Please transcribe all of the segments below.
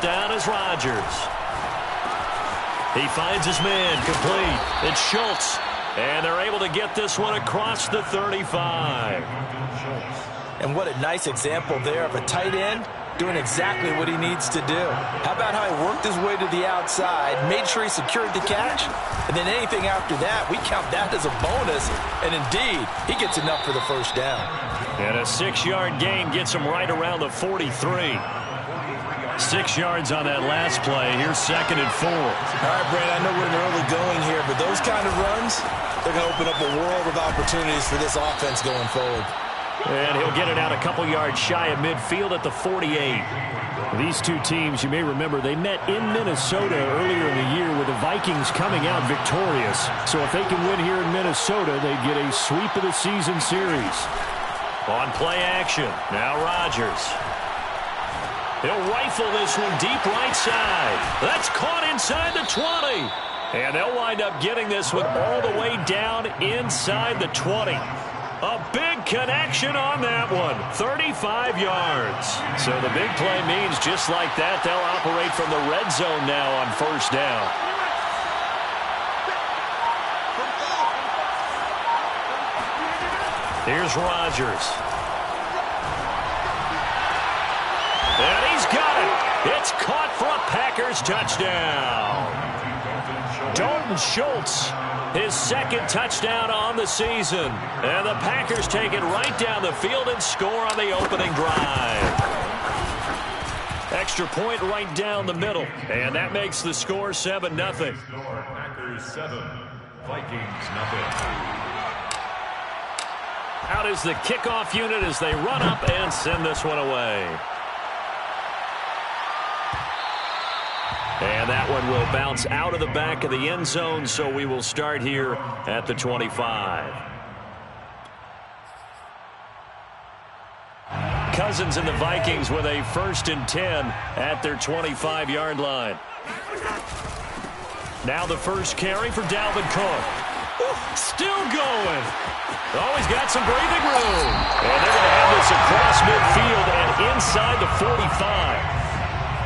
first down is Rodgers. He finds his man complete. It's Schultz. And they're able to get this one across the 35. And what a nice example there of a tight end doing exactly what he needs to do. How about how he worked his way to the outside, made sure he secured the catch, and then anything after that, we count that as a bonus. And indeed, he gets enough for the first down. And a 6-yard gain gets him right around the 43. 6 yards on that last play. Here's 2nd and 4. All right, Brandon, I know we're in the early going here, but those kind of runs, they're going to open up a world of opportunities for this offense going forward. And he'll get it out a couple yards shy of midfield at the 48. These two teams, you may remember, they met in Minnesota earlier in the year with the Vikings coming out victorious. So if they can win here in Minnesota, they get a sweep of the season series. On play action, now Rodgers. He'll rifle this one deep right side. That's caught inside the 20. And they'll wind up getting this one all the way down inside the 20. A big connection on that one. 35 yards. So the big play means just like that, they'll operate from the red zone now on first down. Here's Rodgers. And he's got it. It's caught for a Packers touchdown. Dalton Schultz, his 2nd touchdown on the season. And the Packers take it right down the field and score on the opening drive. Extra point right down the middle. And that makes the score 7-0. Packers 7, Vikings 0. Out is the kickoff unit as they run up and send this one away. And that one will bounce out of the back of the end zone, so we will start here at the 25. Cousins and the Vikings with a 1st and 10 at their 25-yard line. Now the first carry for Dalvin Cook. Still going. Oh, he's got some breathing room. And they're going to have this across midfield and inside the 45.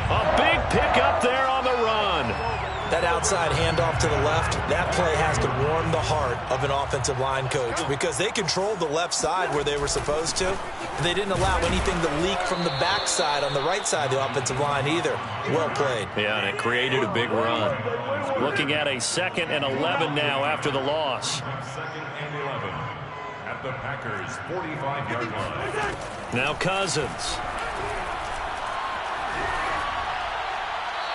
A big pickup there on the run. That outside handoff to the left, that play has to warm the heart of an offensive line coach because they controlled the left side where they were supposed to. They didn't allow anything to leak from the backside on the right side of the offensive line either. Well played. Yeah, and it created a big run. Looking at a 2nd and 11 now after the loss. 2nd and 11 at the Packers 45-yard line. Now Cousins.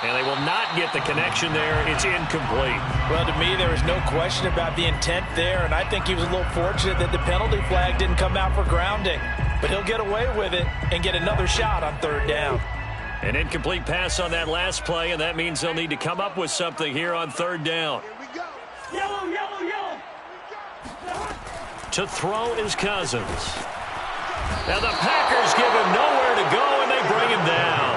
And they will not get the connection there. It's incomplete. Well, to me, there is no question about the intent there, and I think he was a little fortunate that the penalty flag didn't come out for grounding. But he'll get away with it and get another shot on 3rd down. An incomplete pass on that last play, and that means they'll need to come up with something here on 3rd down. Here we go. Yellow, yellow, yellow. To throw is Cousins. Now the Packers give him nowhere to go, and they bring him down.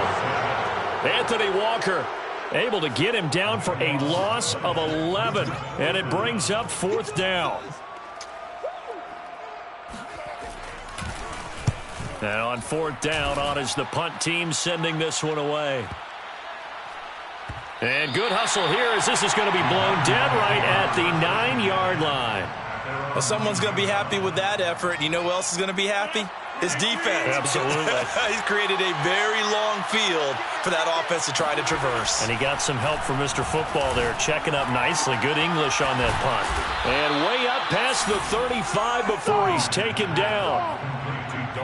Anthony Walker able to get him down for a loss of 11, and it brings up 4th down. Now on 4th down, on is the punt team sending this one away. And good hustle here as this is going to be blown dead right at the 9-yard line. Well, someone's going to be happy with that effort. You know who else is going to be happy? His defense. Absolutely. He's created a very long field for that offense to try to traverse. And he got some help from Mr. Football there, checking up nicely. Good English on that punt. And way up past the 35 before he's taken down.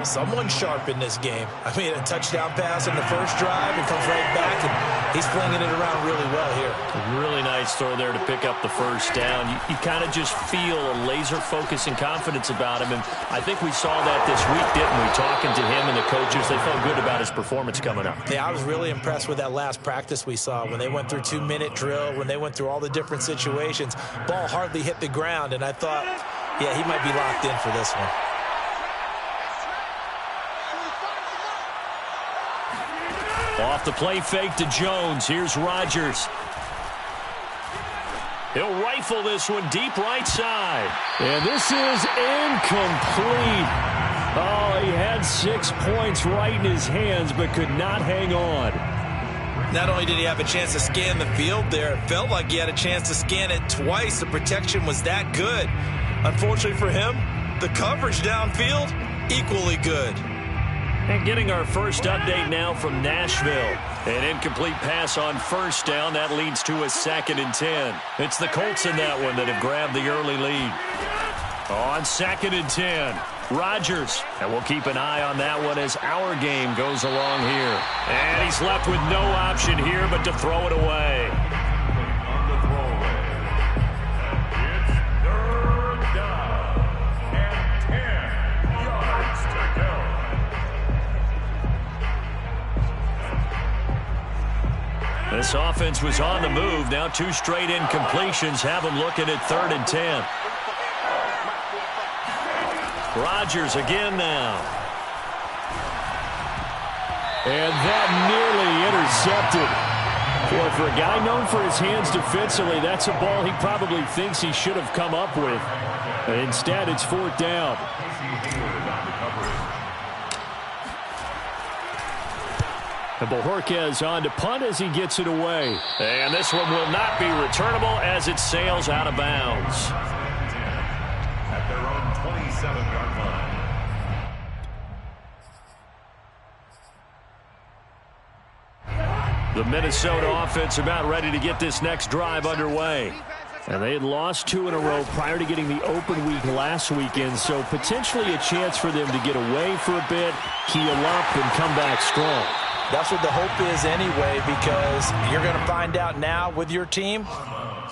Someone sharp in this game. I mean, a touchdown pass on the first drive and comes right back, and he's flinging it around really well here. Really nice throw there to pick up the first down. You kind of just feel a laser focus and confidence about him, and I think we saw that this week, didn't we? Talking to him and the coaches, they felt good about his performance coming up. Yeah, I was really impressed with that last practice we saw when they went through 2-minute drill, when they went through all the different situations. Ball hardly hit the ground, and I thought, yeah, he might be locked in for this one. Off the play fake to Jones. Here's Rodgers. He'll rifle this one deep right side. And this is incomplete. Oh, he had 6 points right in his hands but could not hang on. Not only did he have a chance to scan the field there, it felt like he had a chance to scan it twice. The protection was that good. Unfortunately for him, the coverage downfield, equally good. And getting our first update now from Nashville. An incomplete pass on first down. That leads to a 2nd and 10. It's the Colts in that one that have grabbed the early lead. On 2nd and 10, Rodgers. And we'll keep an eye on that one as our game goes along here. And he's left with no option here but to throw it away. On the throwaway. It's 3rd down and 10 yards to go. This offense was on the move. Now 2 straight incompletions have them looking at 3rd and 10. Rodgers again now. And that nearly intercepted. Boy, for a guy known for his hands defensively, that's a ball he probably thinks he should have come up with. Instead, it's 4th down. And Bojorquez on to punt as he gets it away. And this one will not be returnable as it sails out of bounds. At their own 27-yard line. The Minnesota offense about ready to get this next drive underway. And they had lost 2 in a row prior to getting the open week last weekend, so potentially a chance for them to get away for a bit, heal up, and come back strong. That's what the hope is anyway, because you're going to find out now with your team,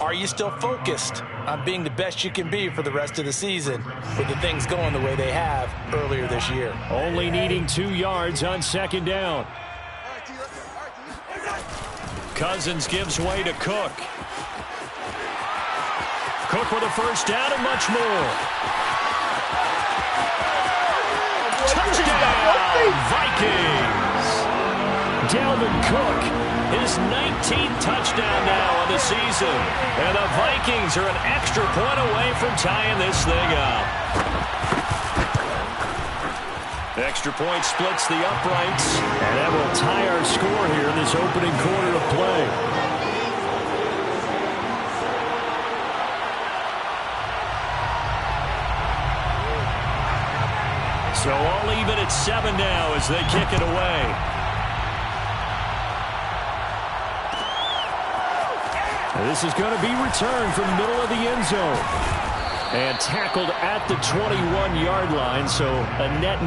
are you still focused on being the best you can be for the rest of the season with the things going the way they have earlier this year? Only needing 2 yards on 2nd down. Cousins gives way to Cook. Cook with a first down and much more. Touchdown, Vikings! Dalvin Cook, his 19th touchdown now on the season. And the Vikings are an extra point away from tying this thing up. Extra point splits the uprights, and that will tie our score here in this opening quarter of play. So all even at 7 now as they kick it away. And this is going to be returned from the middle of the end zone. And tackled at the 21-yard line, so a net.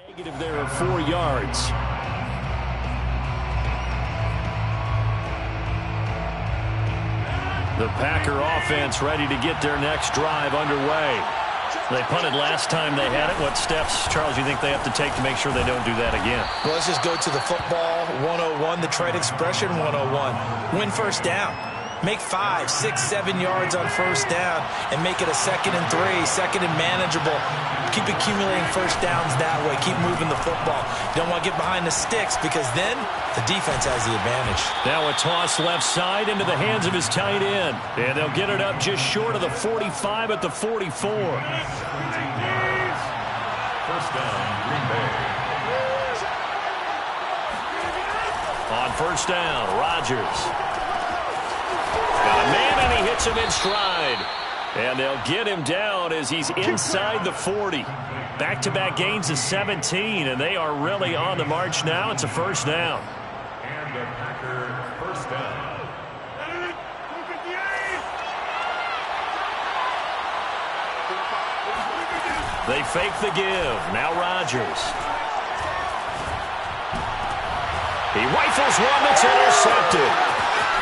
Negative there of 4 yards. The Packer offense ready to get their next drive underway. They punted last time they had it. What steps, Charles, you think they have to take to make sure they don't do that again? Well, let's just go to the football 101, the trade expression 101. Win first down. Make 5, 6, 7 yards on first down and make it a 2nd and 3, 2nd and manageable. Keep accumulating first downs that way. Keep moving the football. You don't want to get behind the sticks because then the defense has the advantage. Now a toss left side into the hands of his tight end. And they'll get it up just short of the 45 at the 44. First down, Green Bay. On first down, Rodgers. Got a man, and he hits him in stride. And they'll get him down as he's inside the 40. Back-to-back gains of 17, and they are really on the march now. It's a first down. And the Packer first down. They fake the give. Now Rodgers. He rifles one that's intercepted.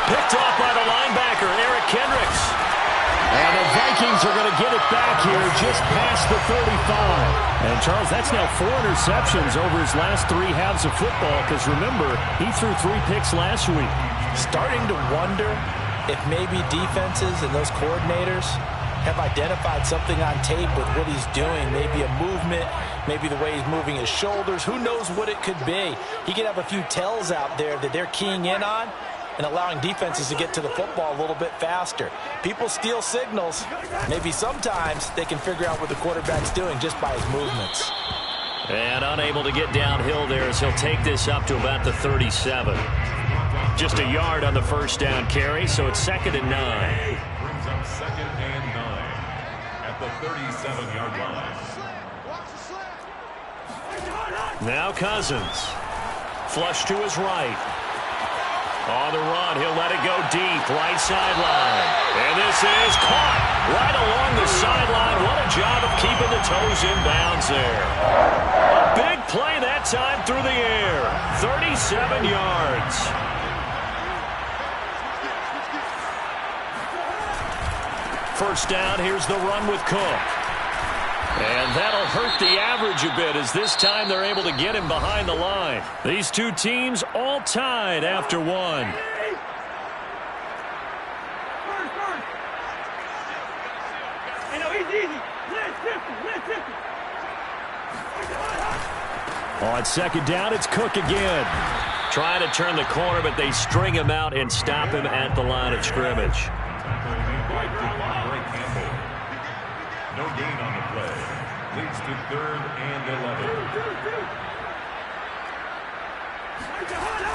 Picked off by the linebacker, Eric Kendricks. And the Vikings are going to get it back here just past the 35. And, Charles, that's now 4 interceptions over his last 3 halves of football because, remember, he threw 3 picks last week. Starting to wonder if maybe defenses and those coordinators have identified something on tape with what he's doing. Maybe a movement, maybe the way he's moving his shoulders. Who knows what it could be? He could have a few tells out there that they're keying in on and allowing defenses to get to the football a little bit faster. People steal signals. Maybe sometimes they can figure out what the quarterback's doing just by his movements. And unable to get downhill there as he'll take this up to about the 37. Just a yard on the first down carry, so it's 2nd and 9. Brings up 2nd and 9 at the 37-yard line. Now Cousins. Flush to his right. On the run, he'll let it go deep, right sideline. And this is caught right along the sideline. What a job of keeping the toes in bounds there. A big play that time through the air. 37 yards. First down, here's the run with Cook. And that'll hurt the average a bit as this time they're able to get him behind the line. These two teams all tied after 1. On 2nd down, it's Cook again. Trying to turn the corner, but they string him out and stop him at the line of scrimmage. No gain on the play. Leads to 3rd and 11.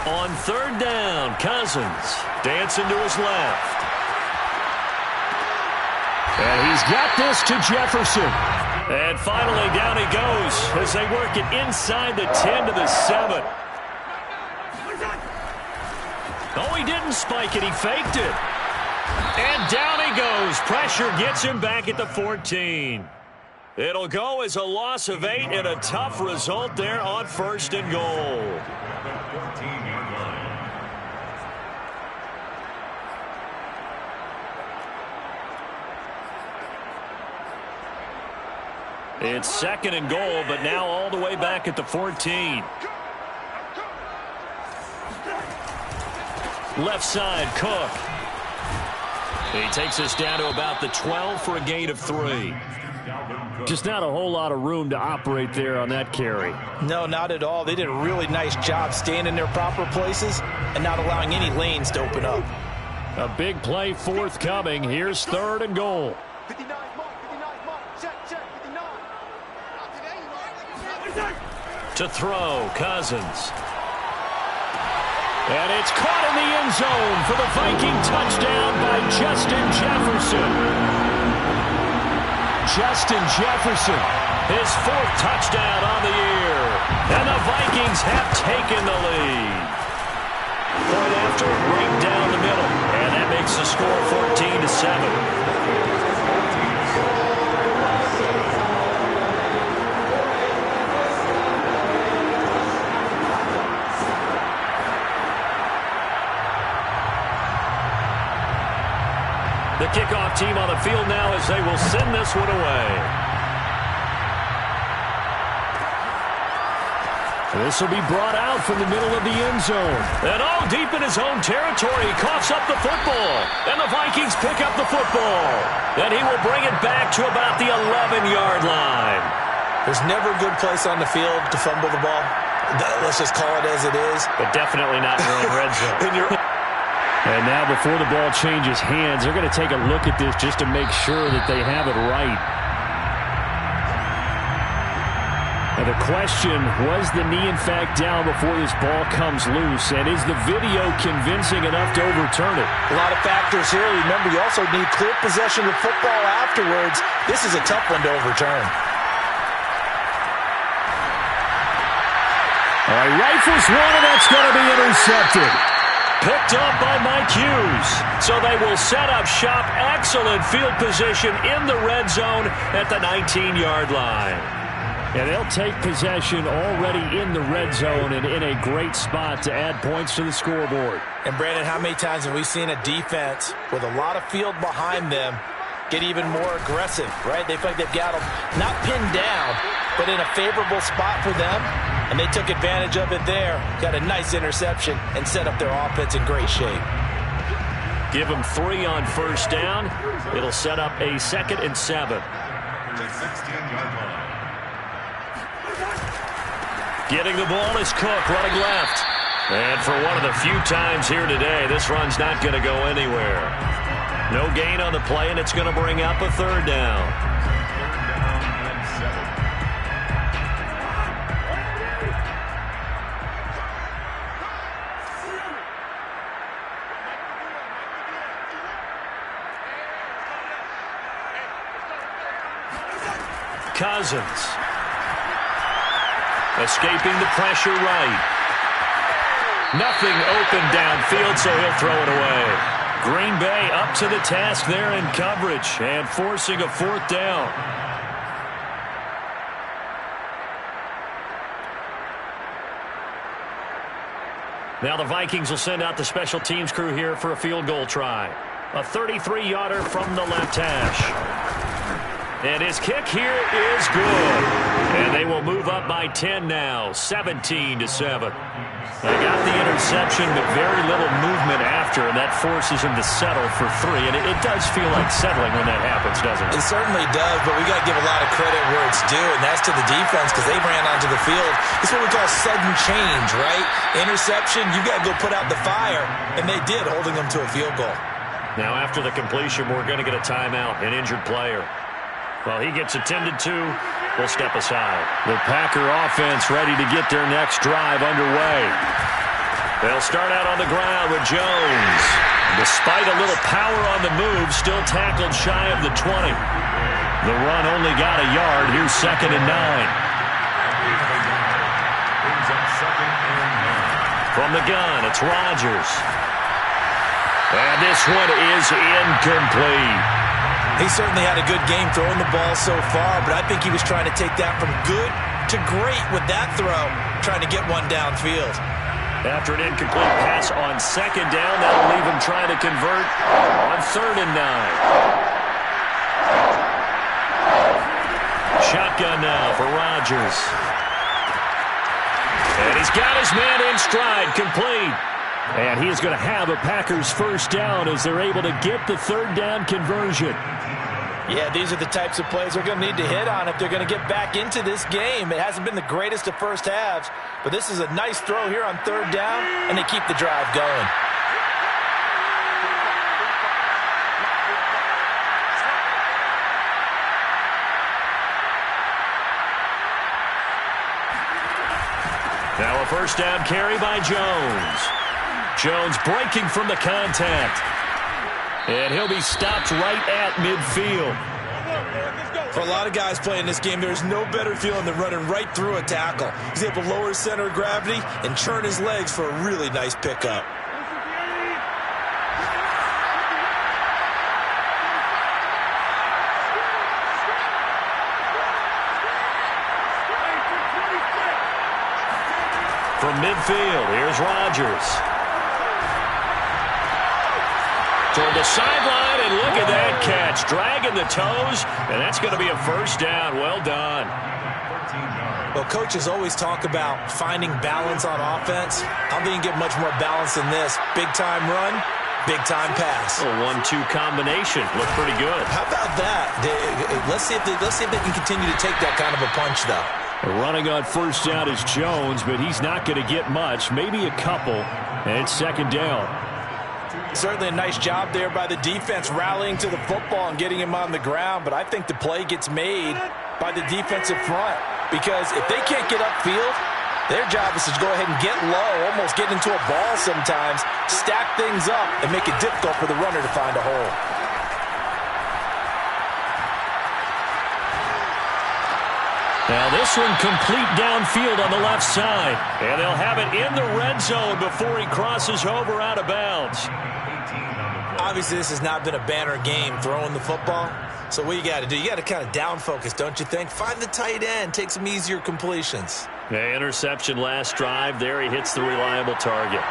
On 3rd down, Cousins dancing to his left. And he's got this to Jefferson. And finally down he goes as they work it inside the 10 to the 7. Oh, he didn't spike it. He faked it. And down he goes. Pressure gets him back at the 14. It'll go as a loss of 8 and a tough result there on 1st and goal. The 14-yard line. It's 2nd and goal, but now all the way back at the 14. Left side, Cook. He takes us down to about the 12 for a gain of 3. Just not a whole lot of room to operate there on that carry. No, not at all. They did a really nice job staying in their proper places and not allowing any lanes to open up. A big play forthcoming. Here's 3rd and goal. To throw, Cousins. And it's caught in the end zone for the Viking touchdown by Justin Jefferson. Justin Jefferson, his 4th touchdown on the year. And the Vikings have taken the lead. Point after, right down the middle. And that makes the score 14 to 7. The kickoff team on the field now as they will send this one away. This will be brought out from the middle of the end zone. And deep in his own territory, he coughs up the football. And the Vikings pick up the football. And he will bring it back to about the 11-yard line. There's never a good place on the field to fumble the ball. Let's just call it as it is. But definitely not in your own red zone. And now before the ball changes hands, they're going to take a look at this just to make sure that they have it right. And the question, was the knee in fact down before this ball comes loose? And is the video convincing enough to overturn it? A lot of factors here. Remember, you also need clear possession of football afterwards. This is a tough one to overturn. All right, rifles one, and that's going to be intercepted. Picked up by Mike Hughes. So they will set up shop. Excellent field position in the red zone at the 19-yard line. And they'll take possession already in the red zone and in a great spot to add points to the scoreboard. And, Brandon, how many times have we seen a defense with a lot of field behind them get even more aggressive, right? They feel like they've got them not pinned down, but in a favorable spot for them, and they took advantage of it there. Got a nice interception and set up their offense in great shape. Give them 3 on first down. It'll set up a 2nd and 7. The 16-yard line. Getting the ball is Cook, running left. And for one of the few times here today, this run's not going to go anywhere. No gain on the play, and it's going to bring up a 3rd down. 3rd down and 7. Cousins. Escaping the pressure right. Nothing open downfield, so he'll throw it away. Green Bay up to the task there in coverage and forcing a 4th down. Now the Vikings will send out the special teams crew here for a field goal try. A 33-yarder from the left hash. And his kick here is good. And they will move up by 10 now, 17-7. They got the interception, but very little movement after, and that forces him to settle for 3. And it does feel like settling when that happens, doesn't it? It certainly does, but we got to give a lot of credit where it's due, and that's to the defense because they ran onto the field. It's what we call sudden change, right? Interception, you got to go put out the fire, and they did, holding them to a field goal. Now after the completion, we're going to get a timeout, an injured player. Well, he gets attended to. We'll step aside. The Packer offense ready to get their next drive underway. They'll start out on the ground with Jones. Despite a little power on the move, still tackled shy of the 20. The run only got a yard. Here's 2nd and 9. Brings up 2nd and 9. From the gun, it's Rodgers. And this one is incomplete. He certainly had a good game throwing the ball so far, but I think he was trying to take that from good to great with that throw, trying to get one downfield. After an incomplete pass on 2nd down, that'll leave him trying to convert on 3rd and 9. Shotgun now for Rodgers. And he's got his man in stride, complete. And he is going to have a Packers 1st down as they're able to get the 3rd down conversion. Yeah, these are the types of plays they're going to need to hit on if they're going to get back into this game. It hasn't been the greatest of first halves, but this is a nice throw here on 3rd down, and they keep the drive going. Now a 1st down carry by Jones. Jones breaking from the contact. And he'll be stopped right at midfield. For a lot of guys playing this game, there's no better feeling than running right through a tackle. He's able to lower his center of gravity and churn his legs for a really nice pickup. From midfield, here's Rodgers. Toward the sideline, and look at that catch. Dragging the toes, and that's going to be a 1st down. Well done. Well, coaches always talk about finding balance on offense. I don't think you can get much more balance than this. Big-time run, big-time pass. A 1-2 combination. Looked pretty good. How about that? Let's see if they can continue to take that kind of a punch, though. Running on 1st down is Jones, but he's not going to get much, maybe a couple, and it's 2nd down. Certainly a nice job there by the defense rallying to the football and getting him on the ground, but I think the play gets made by the defensive front because if they can't get upfield, their job is to go ahead and get low, almost get into a ball sometimes, stack things up, and make it difficult for the runner to find a hole. Now this one complete downfield on the left side. And they'll have it in the red zone before he crosses over out of bounds. Obviously, this has not been a banner game throwing the football. So what you got to do, you got to kind of down focus, don't you think? Find the tight end, take some easier completions. Yeah, interception last drive. There he hits the reliable target.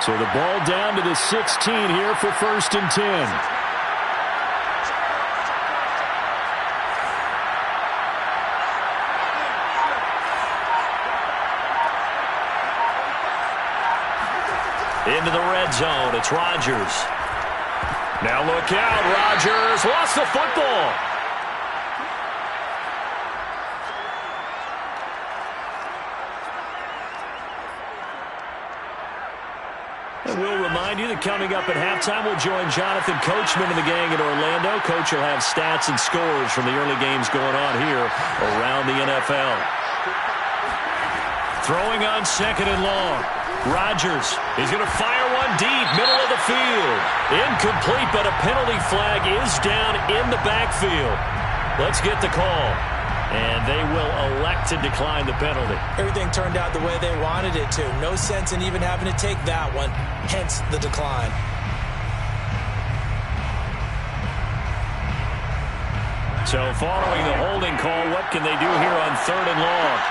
So the ball down to the 16 here for 1st and 10. Into the red zone. It's Rodgers. Now look out. Rodgers lost the football. And we'll remind you that coming up at halftime, we'll join Jonathan Coachman and the gang in Orlando. Coach will have stats and scores from the early games going on here around the NFL. Throwing on 2nd and long. Rodgers is going to fire one deep, middle of the field. Incomplete, but a penalty flag is down in the backfield. Let's get the call. And they will elect to decline the penalty. Everything turned out the way they wanted it to. No sense in even having to take that one, hence the decline. So following the holding call, what can they do here on 3rd and long?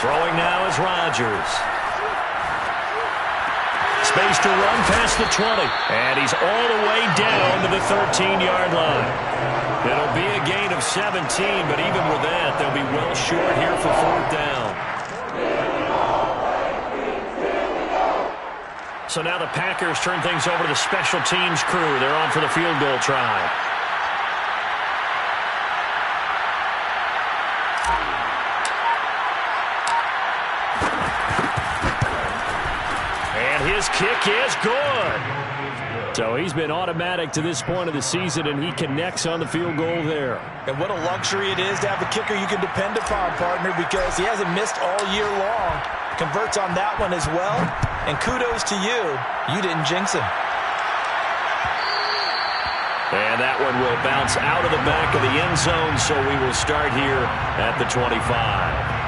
Throwing now is Rodgers. Space to run past the 20. And he's all the way down to the 13-yard line. It'll be a gain of 17, but even with that, they'll be well short here for 4th down. So now the Packers turn things over to the special teams crew. They're on for the field goal try. His kick is good. So he's been automatic to this point of the season, and he connects on the field goal there. And what a luxury it is to have a kicker you can depend upon, partner, because he hasn't missed all year long. Converts on that one as well. And kudos to you. You didn't jinx him. And that one will bounce out of the back of the end zone, so we will start here at the 25.